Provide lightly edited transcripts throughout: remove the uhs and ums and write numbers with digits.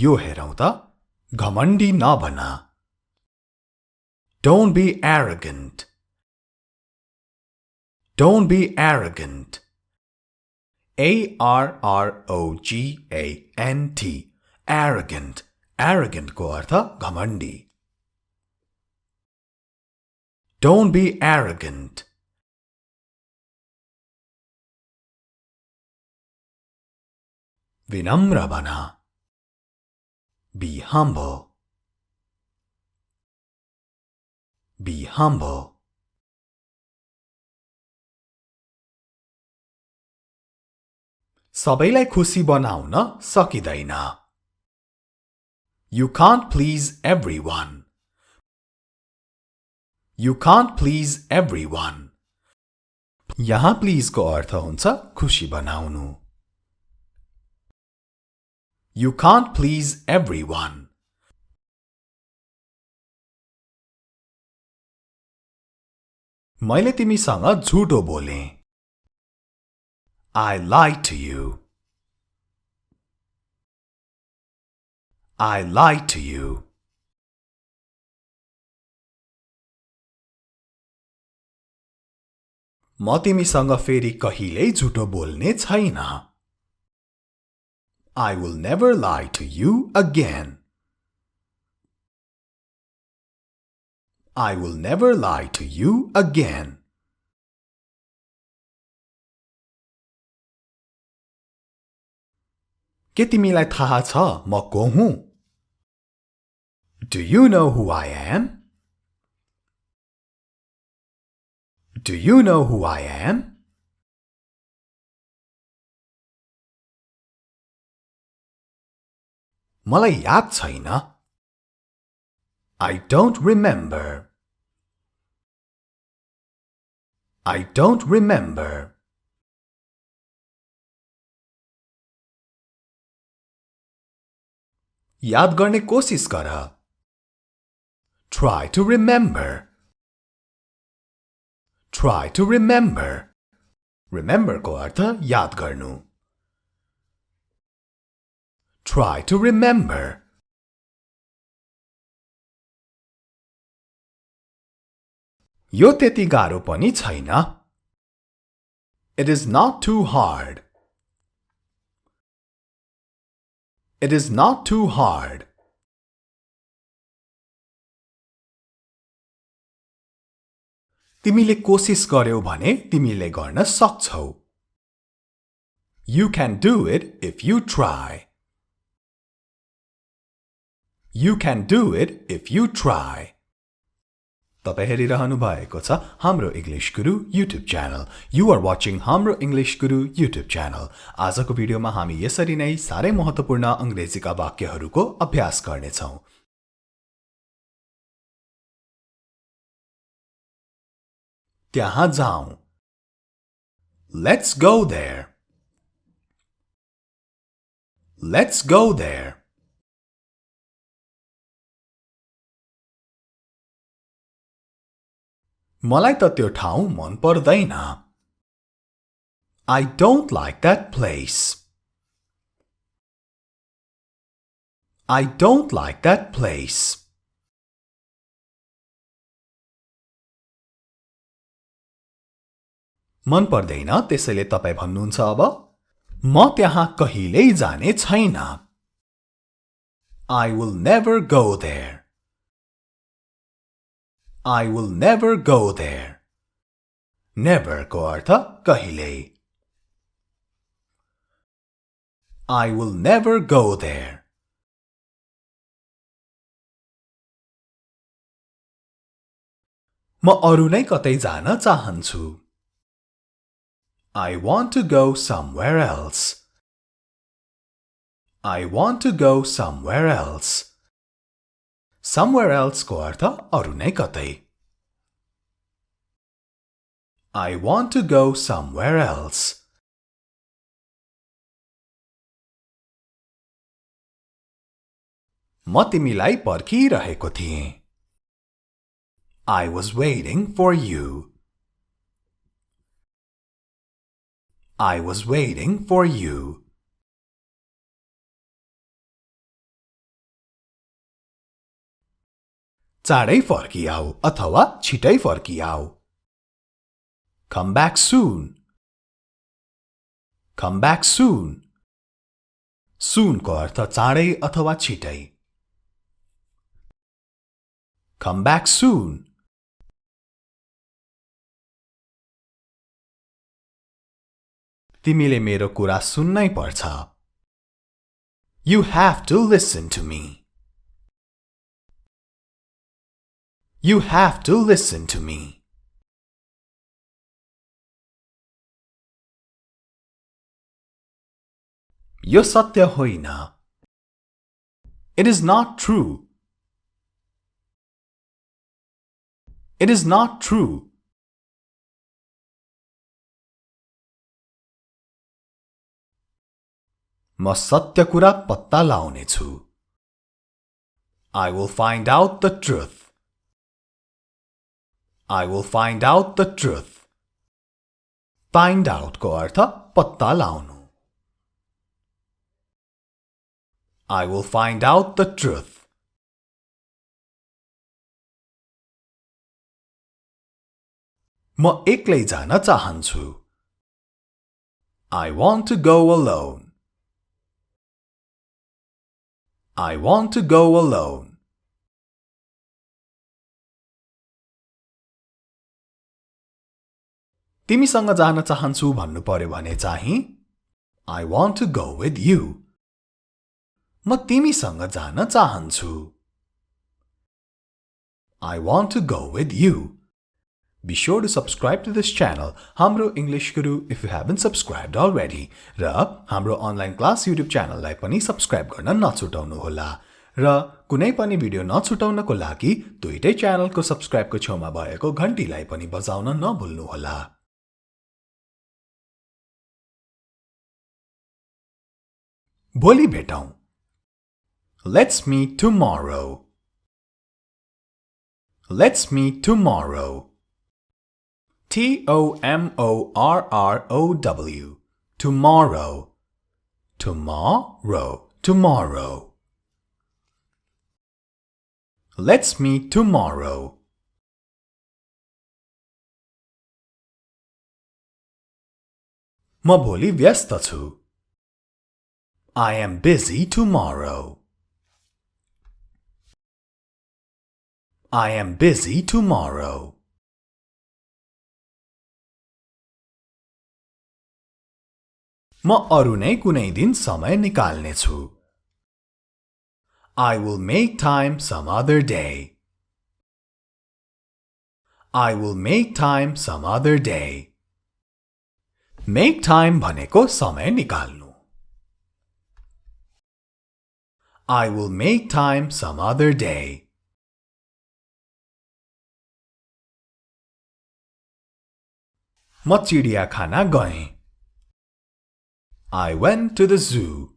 यो हेरौं त घमण्डी नबन Don't be arrogant Don't be arrogant A-R-R-O-G-A-N-T Arrogant Arrogant को अर्थ घमण्डी Don't be arrogant विनम्र बना Be humble Be humble सबैलाई खुसी बनाउन सकिदैन You can't please everyone You can't please everyone यहाँ please को अर्थ हुन्छ खुसी बनाउनु You can't please everyone मैले तिमीसँग झुटो बोले I lied to you I lied to you म तिमीसँग फेरि कहिल्यै झुटो बोल्ने छैन I will never lie to you again I will never lie to you again के तिमीलाई थाहा छ म को हुँ Do you know who I am Do you know who I am मलाई याद छैन I don't remember I don't remember याद गर्ने कोसिस गर Try to remember Try to remember Remember को अर्थ याद गर्नु Try to remember यो त्यति गाह्रो पनि छैन It is not too hard It is not too hard तिमीले कोसिस गर्यौ भने तिमीले गर्न सक्छौ You can do it if you try You can do it if you try तपाई हेरिरहनु भएको छ हाम्रो English Guru YouTube channel You are watching Hamro English Guru YouTube channel आजको भिडियोमा हामी यसरी नै सारै महत्त्वपूर्ण अंग्रेजीका वाक्यहरूको अभ्यास गर्नेछौं त्यहाँ जाऊ Let's go there Let's go there मलाई त त्यो ठाउँ मन पर्दैन I don't like that place I don't like that place मन पर्दैन त्यसैले तपाई भन्नुहुन्छ अब म त्यहाँ कहिल्यै जाने छैन I will never go there I will never go there Never को अर्थ कहिल्यै I will never go there म अरु नै कतै जान चाहन्छु I want to go somewhere else I want to go somewhere else Somewhere else को अर्थ अरु नै कतै I want to go somewhere else म तिमीलाई पर्खिरहेको थिएँ I was waiting for you I was waiting for you चाँडै फर्किआऊ अथवा छिटै फर्किआऊ. Come back soon. Come back soon. Soon को अर्थ चाँडै अथवा छिटै. Come back soon. तिमीले मेरो कुरा सुन्नै पर्छ. You have to listen to me. You have to listen to me. यो सत्य होइन. It is not true. It is not true. म सत्य कुरा पत्ता लाउने छु. I will find out the truth. I will find out the truth. Find out को अर्थ पत्ता लाउनु. I will find out the truth. म एक्लै जान चाहन्छु. I want to go alone. I want to go alone. तिमीसँग जान चाहन्छु भन्नु पर्यो भने चाहिँ I want to go with you. म तिमीसँग जान चाहन्छु. I want to go with you. Be sure to subscribe to this channel, Hamro English Guru, if you haven't subscribed already. र हाम्रो online class YouTube channel लाई पनि subscribe गर्न नछुटाउनु होला. र कुनै पनि भिडियो नछुटाउनको लागि दुईटै च्यानलको subscribe को छेउमा भएको घण्टीलाई पनि बजाउन नभुल्नु होला. भोलि भेटौं. Let's meet tomorrow. Let's meet tomorrow. Tomorrow. Tomorrow. Tomorrow. Tomorrow. Let's meet tomorrow. म भोलि व्यस्त छु. I am busy tomorrow. I am busy tomorrow. म अरु नै कुनै दिन समय निकाल्ने छु. I will make time some other day. I will make time some other day. Make time भनेको समय निकाल्नु. I will make time some other day. म चिडियाखाना गएँ. I went to the zoo.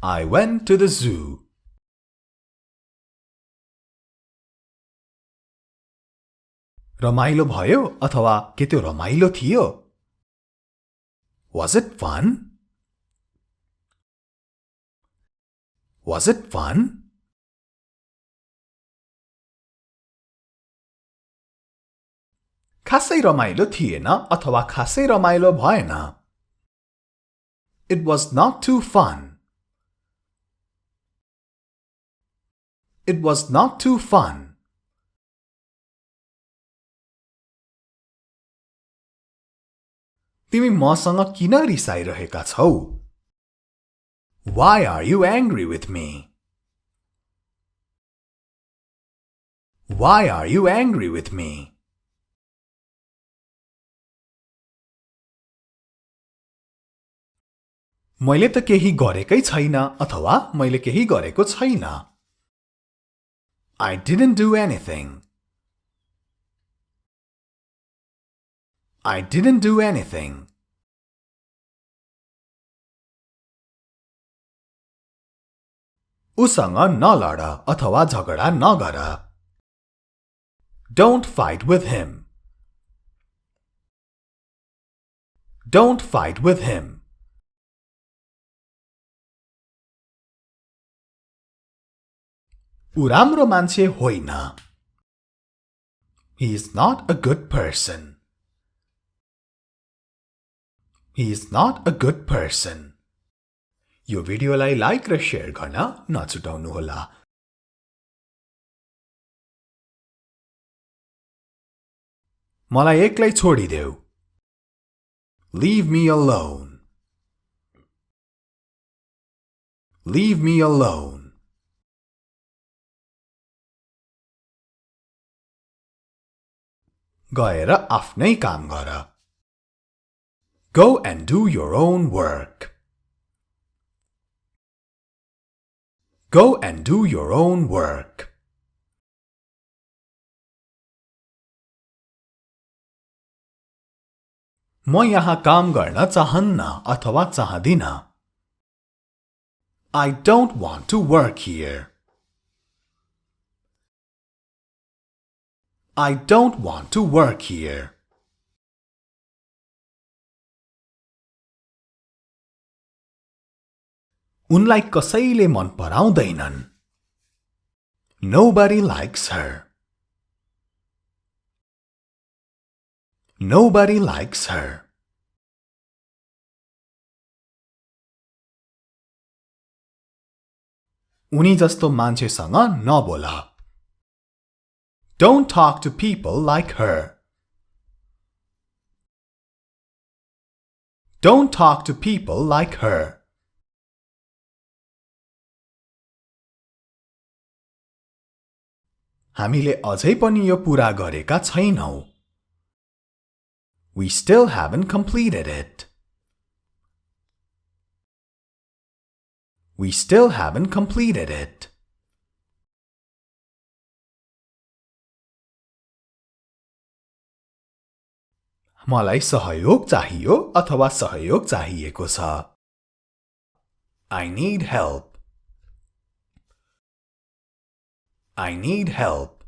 I went to the zoo. रमाइलो भयो अथवा के त्यो रमाइलो थियो? Was it fun? Was it fun? खासै रमाइलो थिएन अथवा खासै रमाइलो भएन. It was not too fun. It was not too fun. तिमी मसँग किन रिसाइरहेका छौ? Why are you angry with me? Why are you angry with me? मैले त केही गरेकै छैन अथवा मैले केही गरेको छैन. I didn't do anything. I didn't do anything. उसँग नलड अथवा झगडा नगर. Don't fight with him. Don't fight with him. ऊ राम्रो मान्छे होइन. He is not a good person. He is not a good person. यो भिडियोलाई लाइक र शेयर गर्न नछुटाउनुहोला. मलाई एक्लै छोडिदेऊ. Leave me alone. Leave me alone. गएर आफ्नै काम गर. Go and do your own work. Go and do your own work. म यहाँ काम गर्न चाहन्न अथवा चाहदिन. I don't want to work here. I don't want to work here. उनलाई कसैले मन पराउँदैनन्. Nobody likes her. Nobody likes her. उनी जस्तो मान्छेसँग नबोल. Don't talk to people like her. Don't talk to people like her. हामीले अझै पनि यो पूरा गरेका छैनौं. We still haven't completed it. We still haven't completed it. मलाई सहयोग चाहियो अथवा सहयोग चाहिएको छ. I need help. I need help.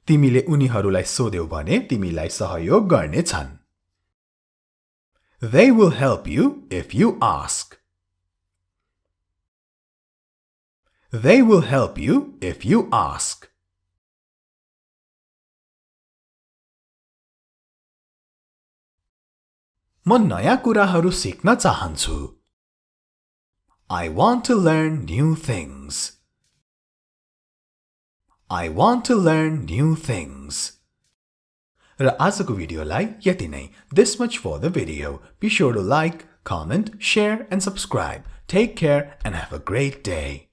तिमीले उनीहरूलाई सोध्यौ भने तिमीलाई सहयोग गर्नेछन्. They will help you if you ask. They will help you if you ask. म नयाँ कुराहरू सिक्न चाहन्छु. I want to learn new things. I want to learn new things. र आजको भिडियोलाई यति नै. This much for the video. Be sure to like, comment, share and subscribe. Take care and have a great day.